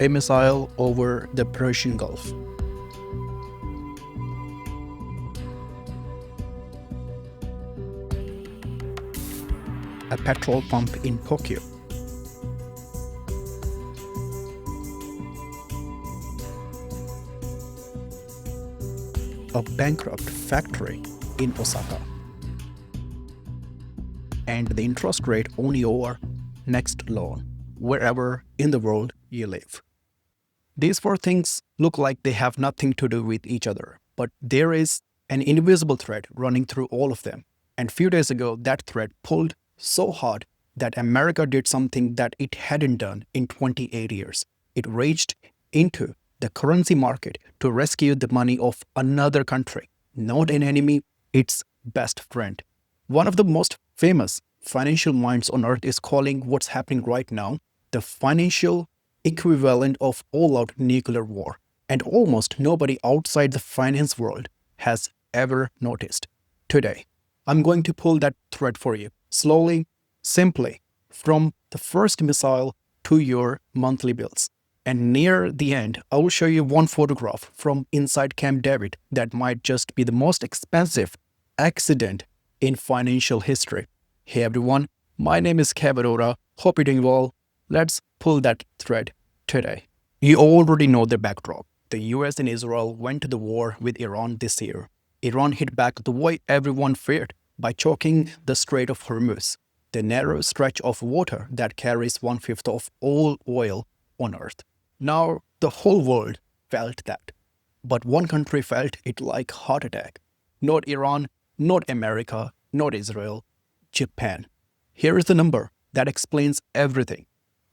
a missile over the Persian Gulf, a petrol pump in Tokyo, a bankrupt factory in Osaka, and the interest rate on your next loan, wherever in the world you live. These four things look like they have nothing to do with each other, but there is an invisible thread running through all of them. And few days ago, that thread pulled so hard that America did something that it hadn't done in 28 years. It raged into the currency market to rescue the money of another country, not an enemy, its best friend. One of the most famous financial minds on earth is calling what's happening right now the financial equivalent of all-out nuclear war. And almost nobody outside the finance world has ever noticed. Today, I'm going to pull that thread for you, slowly, simply, from the first missile to your monthly bills. And near the end, I will show you one photograph from inside Camp David that might just be the most expensive accident in financial history. Hey everyone, my name is Arora. Hope you're doing well. Let's pull that thread today. You already know the backdrop. The US and Israel went to the war with Iran this year. Iran hit back the way everyone feared by choking the Strait of Hormuz, the narrow stretch of water that carries 1/5 of all oil on Earth. Now, the whole world felt that. But one country felt it like heart attack. Not Iran, not America, not Israel, Japan. Here is the number that explains everything.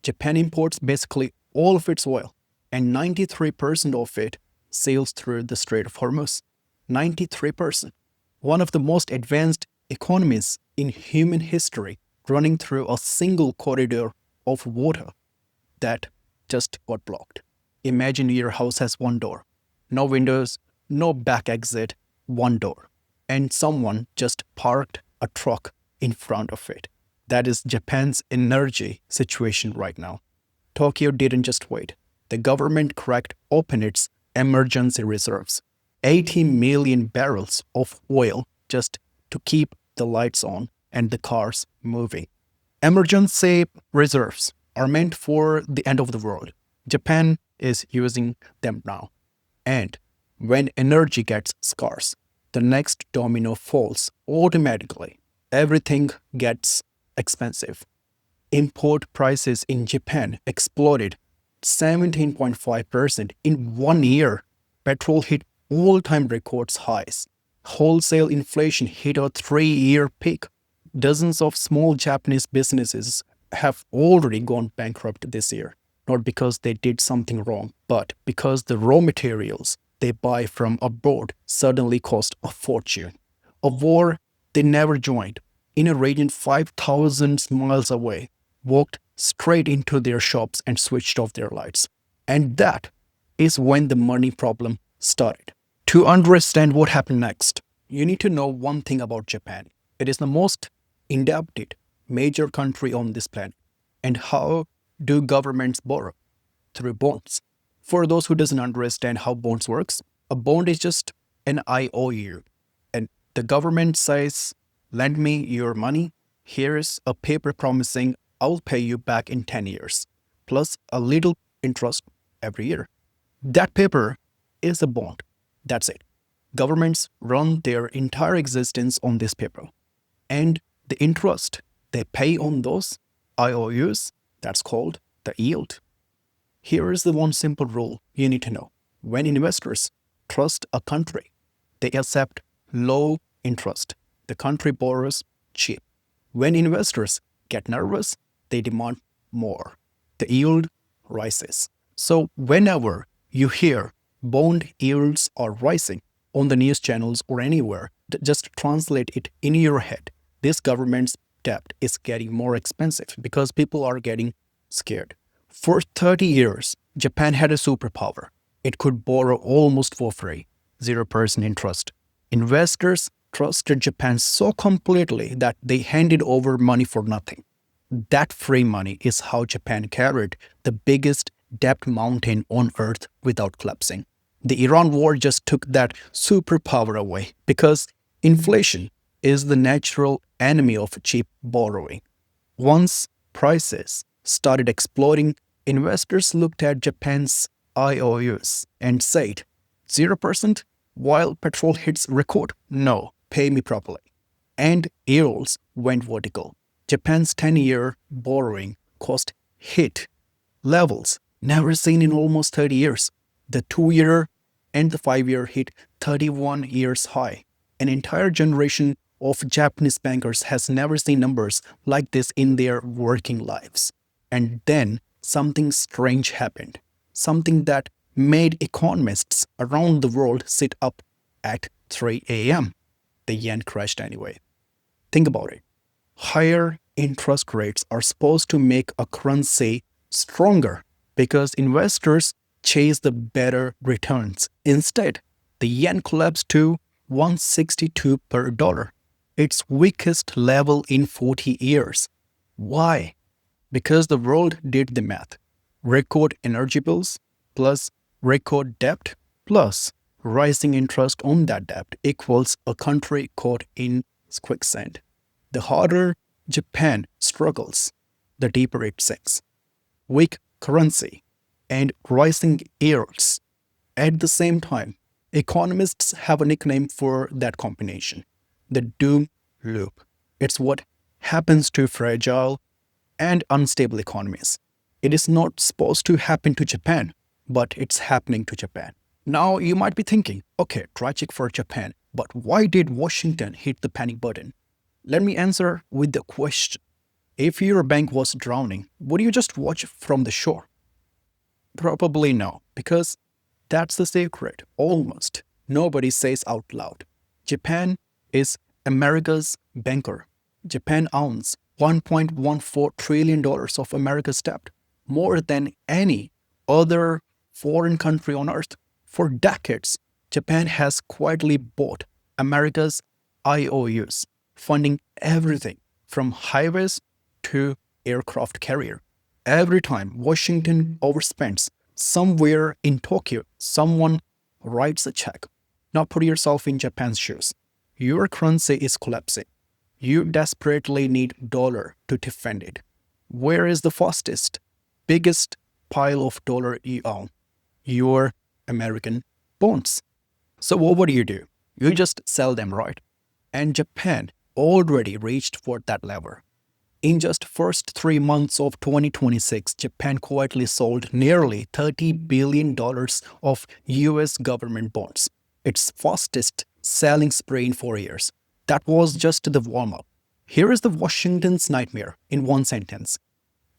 Japan imports basically all of its oil, and 93% of it sails through the Strait of Hormuz. 93%. One of the most advanced economies in human history running through a single corridor of water that just got blocked. Imagine your house has one door, no windows, no back exit, one door, and someone just parked a truck in front of it. That is Japan's energy situation right now. Tokyo didn't just wait. The government cracked open its emergency reserves. 80 million barrels of oil just to keep the lights on and the cars moving. Emergency reserves are meant for the end of the world. Japan is using them now. And when energy gets scarce, the next domino falls automatically. Everything gets expensive. Import prices in Japan exploded 17.5% in 1 year. Petrol hit all-time records highs. Wholesale inflation hit a 3-year peak. Dozens of small Japanese businesses have already gone bankrupt this year, not because they did something wrong, but because the raw materials they buy from abroad suddenly cost a fortune. A war they never joined, in a region 5,000 miles away, walked straight into their shops and switched off their lights. And that is when the money problem started. To understand what happened next, you need to know one thing about Japan. It is the most indebted major country on this planet. And how do governments borrow? Through bonds. For those who doesn't understand how bonds works, a bond is just an IOU. And the government says, lend me your money. Here's a paper promising I'll pay you back in 10 years, plus a little interest every year. That paper is a bond. That's it. Governments run their entire existence on this paper. And the interest they pay on those IOUs, that's called the yield. Here is the one simple rule you need to know. When investors trust a country, they accept low interest. The country borrows cheap. When investors get nervous, they demand more. The yield rises. So whenever you hear bond yields are rising on the news channels or anywhere, just translate it in your head. This government's debt is getting more expensive because people are getting scared. For 30 years, Japan had a superpower. It could borrow almost for free, 0% interest. Investors trusted Japan so completely that they handed over money for nothing. That free money is how Japan carried the biggest debt mountain on earth without collapsing. The Iran war just took that superpower away because inflation is the natural enemy of cheap borrowing. Once prices started exploding, investors looked at Japan's IOUs and said, 0% while petrol hits record? No, pay me properly. And yields went vertical. Japan's 10-year borrowing cost hit levels never seen in almost 30 years. The 2-year and the 5-year hit 31 years high. An entire generation of Japanese bankers has never seen numbers like this in their working lives. And then something strange happened. Something that made economists around the world sit up at 3 a.m. The yen crashed anyway. Think about it. Higher interest rates are supposed to make a currency stronger because investors chase the better returns. Instead, the yen collapsed to 162 per dollar, its weakest level in 40 years. Why? Because the world did the math. Record energy bills plus record debt plus rising interest on that debt equals a country caught in quicksand. The harder Japan struggles, the deeper it sinks. Weak currency and rising yields. At the same time, economists have a nickname for that combination, the doom loop. It's what happens to fragile and unstable economies. It is not supposed to happen to Japan, but it's happening to Japan. Now you might be thinking, okay, tragic for Japan, but why did Washington hit the panic button? Let me answer with the question. If your bank was drowning, would you just watch from the shore? Probably no, because that's the secret. Almost nobody says out loud. Japan is America's banker. Japan owns $1.14 trillion of America's debt, more than any other foreign country on earth. For decades, Japan has quietly bought America's IOUs, funding everything from highways to aircraft carrier. Every time Washington overspends, somewhere in Tokyo, someone writes a check. Now put yourself in Japan's shoes. Your currency is collapsing. You desperately need dollar to defend it. Where is the fastest, biggest pile of dollar you own? Your American bonds. So what do? You just sell them, right? And Japan already reached for that lever. In just first 3 months of 2026, Japan quietly sold nearly $30 billion of US government bonds, its fastest selling spree in 4 years. That was just the warm-up. Here is the Washington's nightmare in one sentence.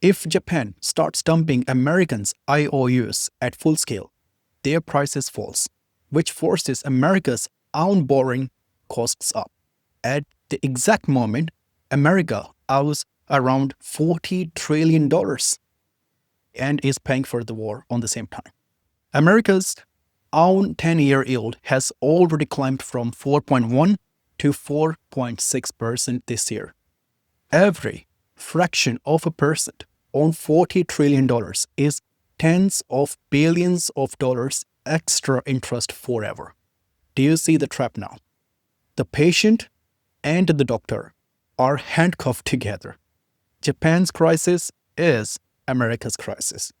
If Japan starts dumping Americans' IOUs at full scale, their prices falls, which forces America's own borrowing costs up. At the exact moment, America owes around $40 trillion and is paying for the war on the same time. America's own 10-year yield has already climbed from 4.1 to 4.6% this year. Every fraction of a percent on $40 trillion is tens of billions of dollars extra interest forever. Do you see the trap now? The patient and the doctor are handcuffed together. Japan's crisis is America's crisis.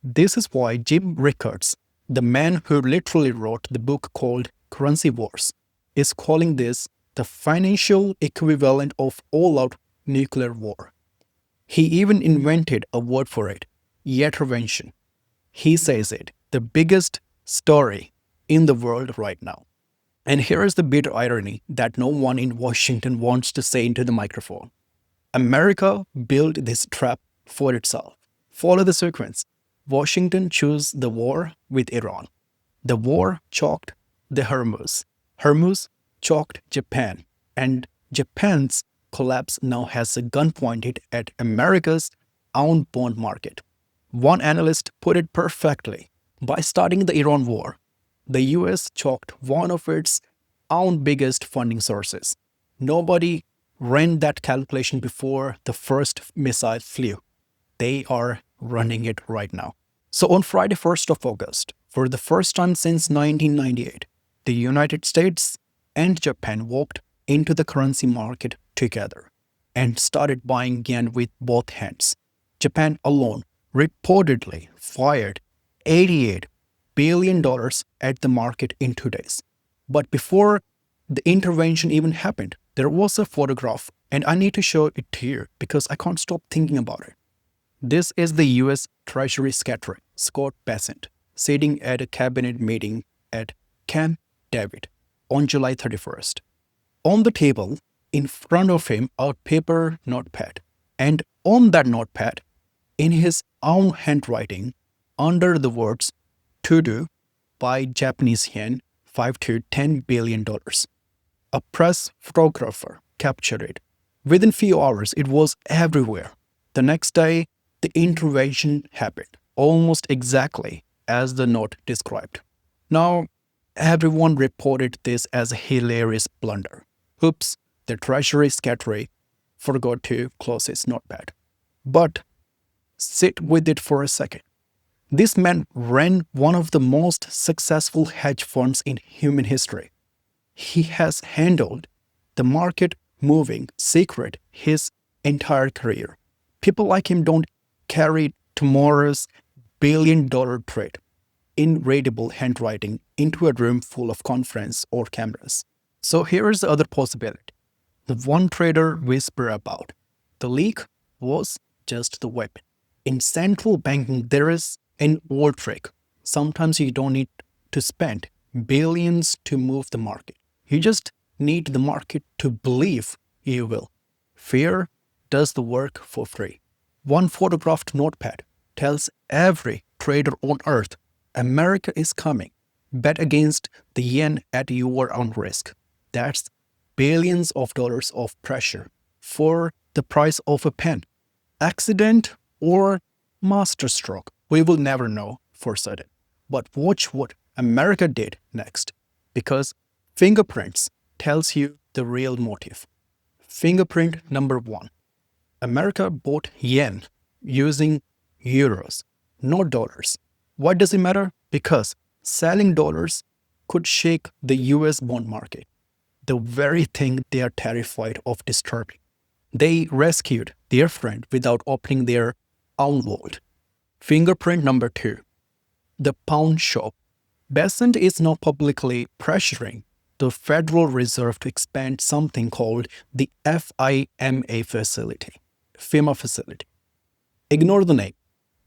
This is why Jim Rickards, the man who literally wrote the book called Currency Wars, is calling this the financial equivalent of all-out nuclear war. He even invented a word for it, intervention. He says it, the biggest story in the world right now. And here is the bitter irony that no one in Washington wants to say into the microphone. America built this trap for itself. Follow the sequence. Washington chose the war with Iran. The war choked the Hormuz. Hormuz choked Japan. And Japan's collapse now has a gun pointed at America's own bond market. One analyst put it perfectly. By starting the Iran war, the US choked one of its own biggest funding sources. Nobody ran that calculation before the first missile flew. They are running it right now. So on Friday, 1st of August, for the first time since 1998, the United States and Japan walked into the currency market together and started buying yen with both hands. Japan alone reportedly fired $88 billion at the market in 2 days. But before the intervention even happened, there was a photograph, and I need to show it here because I can't stop thinking about it. This is the US Treasury Secretary, Scott Bessent, sitting at a cabinet meeting at Camp David on July 31st. On the table, in front of him, a paper notepad. And on that notepad, in his own handwriting, under the words to do by Japanese yen 5 to $10 billion. A press photographer captured it. Within few hours, it was everywhere. The next day, the intervention happened, almost exactly as the note described. Now, everyone reported this as a hilarious blunder. Oops, the Treasury Secretary forgot to close his notepad. But sit with it for a second. This man ran one of the most successful hedge funds in human history. He has handled the market moving secret his entire career. People like him don't carry tomorrow's billion-dollar trade in readable handwriting into a room full of conference or cameras. So here is the other possibility. The one trader whispered about. The leak was just the weapon. In central banking, there is an old trick. Sometimes you don't need to spend billions to move the market. You just need the market to believe you will. Fear does the work for free. One photographed notepad tells every trader on earth, America is coming. Bet against the yen at your own risk. That's billions of dollars of pressure for the price of a pen. Accident or masterstroke, we will never know for certain. But watch what America did next, because fingerprints tells you the real motive. Fingerprint number 1. America bought yen using euros, not dollars. Why does it matter? Because selling dollars could shake the US bond market, the very thing they are terrified of disturbing. They rescued their friend without opening their own vault. Fingerprint number 2. The pawn shop. Bessent is now publicly pressuring the Federal Reserve to expand something called the FIMA facility. Ignore the name.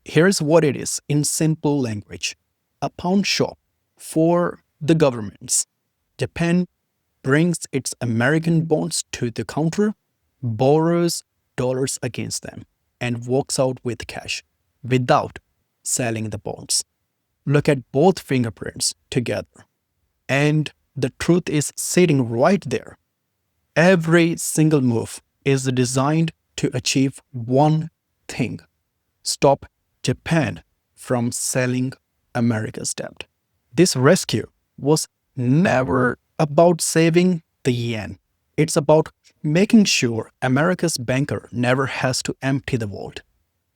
Here's what it is in simple language. A pawn shop for the governments. Japan brings its American bonds to the counter, borrows dollars against them, and walks out with cash without selling the bonds. Look at both fingerprints together, and the truth is sitting right there. Every single move is designed to achieve one thing: stop Japan from selling America's debt. This rescue was never about saving the yen. It's about making sure America's banker never has to empty the vault.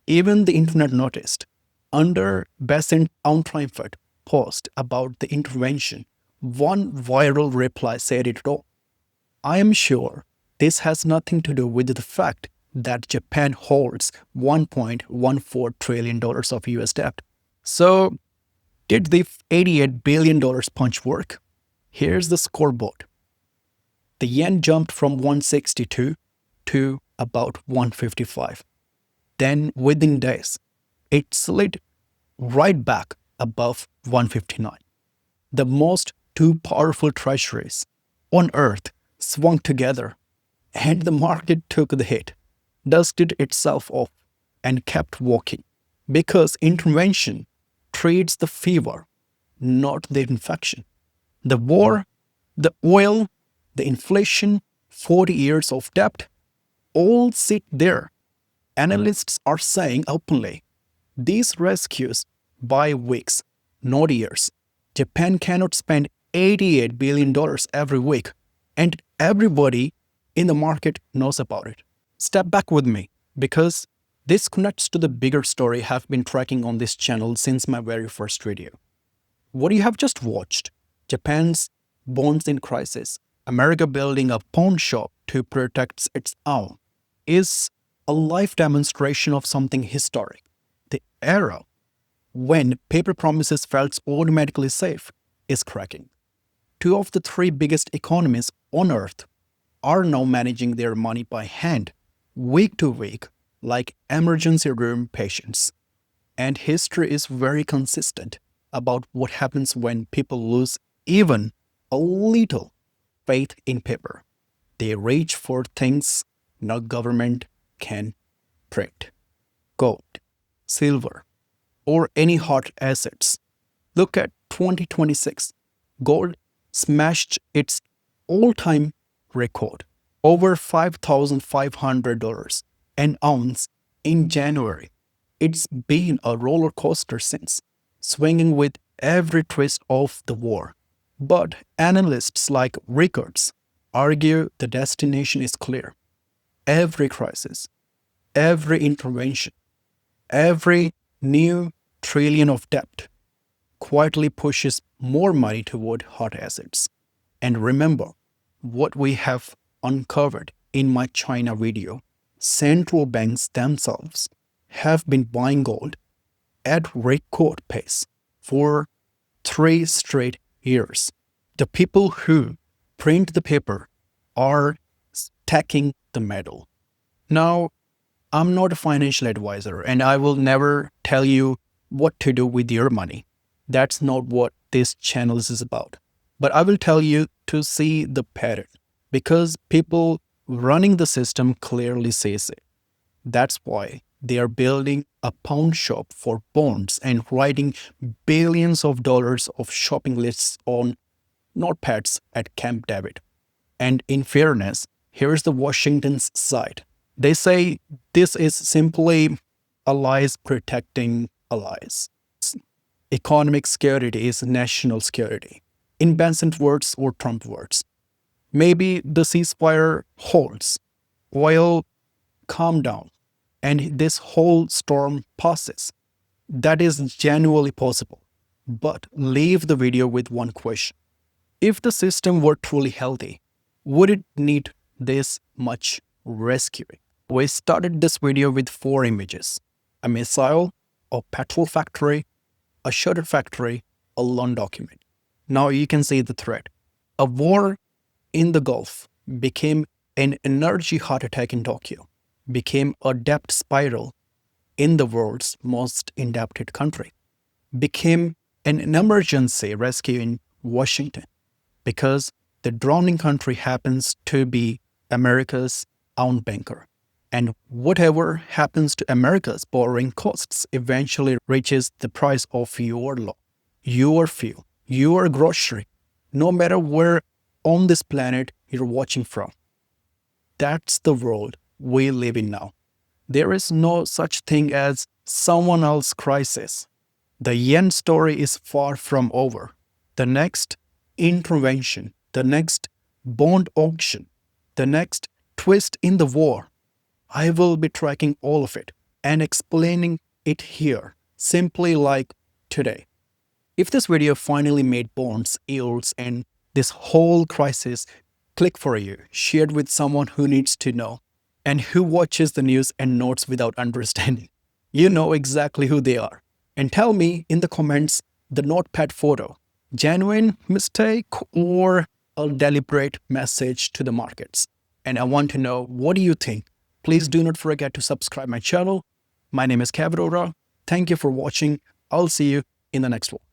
Even the internet noticed. Under Bessent's own triumphant post about the intervention, one viral reply said it all. I am sure this has nothing to do with the fact that Japan holds $1.14 trillion of US debt. So, did the $88 billion punch work? Here's the scoreboard. The yen jumped from 162 to about 155. Then, within days, it slid right back above 159. The most two powerful treasuries on earth swung together, and the market took the hit, dusted itself off, and kept walking. Because intervention treats the fever, not the infection. The war, the oil, the inflation, 40 years of debt, all sit there. Analysts are saying openly, these rescues buy weeks, not years. Japan cannot spend $88 billion every week, and everybody in the market knows about it. Step back with me, because This connects to the bigger story I have been tracking on this channel since my very first video. What you have just watched, Japan's bonds in crisis, America building a pawn shop to protect its own, is a live demonstration of something historic. The era when paper promises felt automatically safe is cracking. Two of the three biggest economies on earth are now managing their money by hand, week to week, like emergency room patients. And history is very consistent about what happens when people lose even a little faith in paper. They reach for things no government can print: gold, silver, or any hard assets. Look at 2026. Gold smashed its all-time record, over $5,500 an ounce in January. It's been a roller coaster since, swinging with every twist of the war. But analysts like Rickards argue the destination is clear. Every crisis, every intervention, every new trillion of debt quietly pushes more money toward hard assets. And remember what we have uncovered in my China video. Central banks themselves have been buying gold at record pace for 3 straight years. The people who print the paper are stacking the metal. Now, I'm not a financial advisor and I will never tell you what to do with your money. That's not what this channel is about. But I will tell you to see the pattern, because people running the system clearly says it. That's why they are building a pawn shop for bonds and writing billions of dollars of shopping lists on notepads at Camp David. And in fairness, here's the Washington's side. They say this is simply allies protecting allies. Economic security is national security, in Benson's words or Trump words. Maybe the ceasefire holds, oil calm down, and this whole storm passes. That is genuinely possible. But leave the video with one question. If the system were truly healthy, would it need this much rescuing? We started this video with 4 images: a missile, a petrol factory, a shutter factory, a loan document. Now you can see the thread. A war in the Gulf became an energy heart attack in Tokyo, became a debt spiral in the world's most indebted country, became an emergency rescue in Washington, because the drowning country happens to be America's own banker. And whatever happens to America's borrowing costs eventually reaches the price of your law, your fuel, your grocery, no matter where on this planet you're watching from. That's the world we live in now. There is no such thing as someone else's crisis. The yen story is far from over. The next intervention, the next bond auction, the next twist in the war, I will be tracking all of it and explaining it here, simply like today. If this video finally made bonds, yields, and this whole crisis click for you, shared with someone who needs to know and who watches the news and notes without understanding, you know exactly who they are. And tell me in the comments the notepad photo, genuine mistake or a deliberate message to the markets. And I want to know, what do you think? Please do not forget to subscribe my channel. My name is Arora. Thank you for watching. I'll see you in the next one.